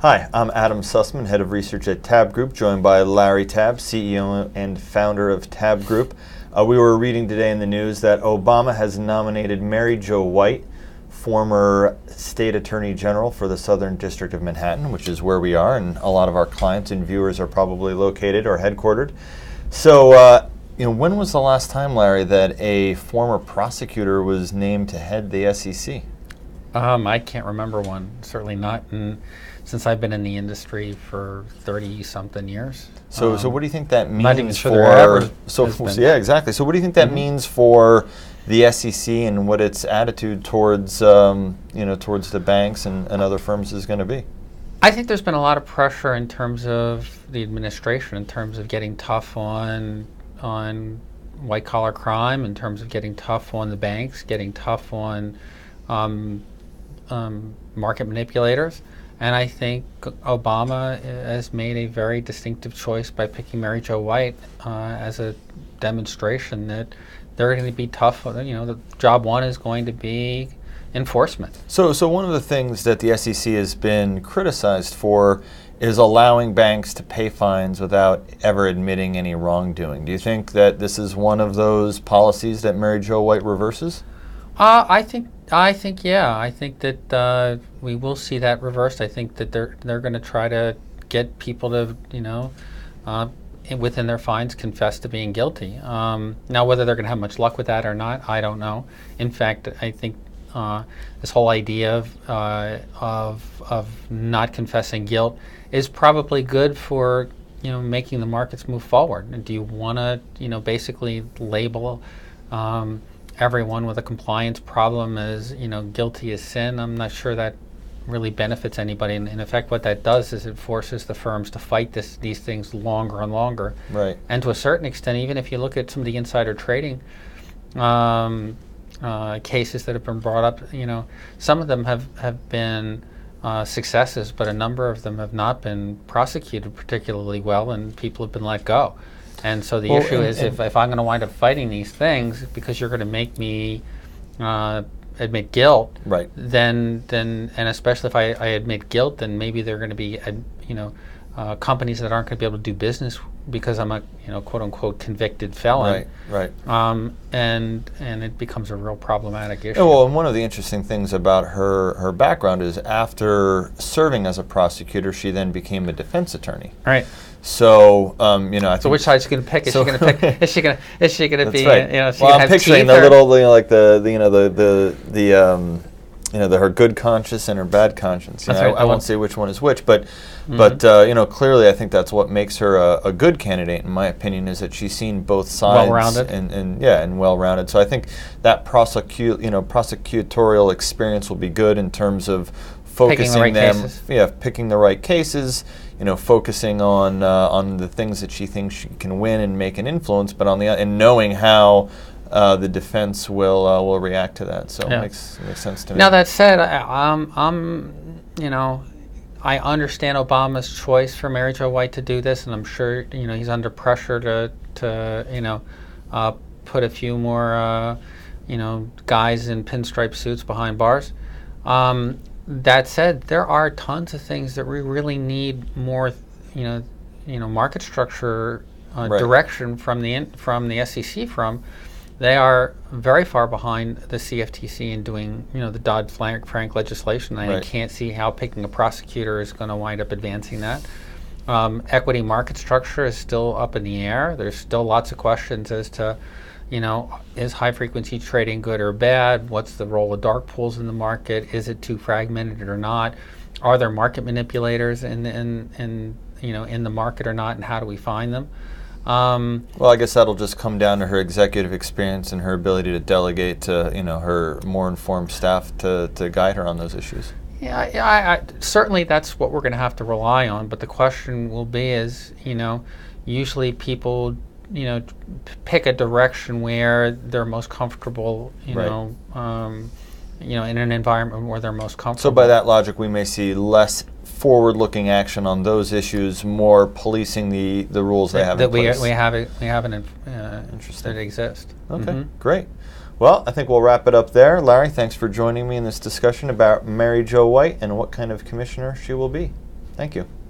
Hi, I'm Adam Sussman, Head of Research at Tabb Group, joined by Larry Tabb, CEO and founder of Tabb Group. We were reading today in the news that Obama has nominated Mary Jo White, former State Attorney General for the Southern District of Manhattan, which is where we are, and a lot of our clients and viewers are probably located or headquartered. So, when was the last time, Larry, that a former prosecutor was named to head the SEC? I can't remember one. Certainly not since I've been in the industry for 30-something years. So what do you think that means not even sure for? there ever Yeah, exactly. So what do you think that means for the SEC and what its attitude towards towards the banks and other firms is going to be? I think there's been a lot of pressure in terms of the administration, in terms of getting tough on white collar crime, in terms of getting tough on the banks, getting tough on market manipulators. And I think Obama has made a very distinctive choice by picking Mary Jo White as a demonstration that they're going to be tough. The job one is going to be enforcement. So one of the things that the SEC has been criticized for is allowing banks to pay fines without ever admitting any wrongdoing. Do you think that this is one of those policies that Mary Jo White reverses? I think yeah. I think that we will see that reversed. I think that they're going to try to get people to within their fines confess to being guilty. Now, whether they're going to have much luck with that or not, I don't know. In fact, I think this whole idea of not confessing guilt is probably good for making the markets move forward. And do you want to basically label everyone with a compliance problem as guilty as sin? I'm not sure that really benefits anybody. And in effect, what that does is it forces the firms to fight these things longer and longer. Right. And to a certain extent, even if you look at some of the insider trading cases that have been brought up, some of them have been successes, but a number of them have not been prosecuted particularly well, and people have been let go. And so the issue is, if I'm going to wind up fighting these things because you're going to make me admit guilt, right? Then and especially if I admit guilt, then maybe they're going to be companies that aren't going to be able to do business because I'm a quote unquote convicted felon. Right. And it becomes a real problematic issue. Yeah, well, and one of the interesting things about her background is after serving as a prosecutor, she then became a defense attorney. Right. So I think. So which side is she going to pick? Is she going to pick? Is she going to be? Right. Well, I'm picturing the little, her good conscience and her bad conscience. I won't say which one is which, but clearly I think that's what makes her a good candidate, in my opinion, is that she's seen both sides, well-rounded, and well-rounded. So I think that prosecutorial experience will be good in terms of focusing picking the right cases. Focusing on the things that she thinks she can win and make an influence, but and knowing how the defense will react to that. So it makes sense to me. Now that said, I understand Obama's choice for Mary Jo White to do this, and I'm sure he's under pressure to put a few more guys in pinstripe suits behind bars. That said, there are tons of things that we really need more, market structure direction from the SEC. They are very far behind the CFTC in doing, the Dodd-Frank legislation. I can't see how picking a prosecutor is going to wind up advancing that. Equity market structure is still up in the air. There's still lots of questions as to, is high-frequency trading good or bad? What's the role of dark pools in the market? Is it too fragmented or not? Are there market manipulators in the market or not? And how do we find them? Well, I guess that'll just come down to her executive experience and her ability to delegate to her more informed staff to guide her on those issues. Yeah, I certainly that's what we're going to have to rely on. But the question will be is, usually people pick a direction where they're most comfortable, in an environment where they're most comfortable. So by that logic, we may see less forward-looking action on those issues, more policing the rules they have in place. We have an interesting that exist. Okay, great. Well, I think we'll wrap it up there. Larry, thanks for joining me in this discussion about Mary Jo White and what kind of commissioner she will be. Thank you.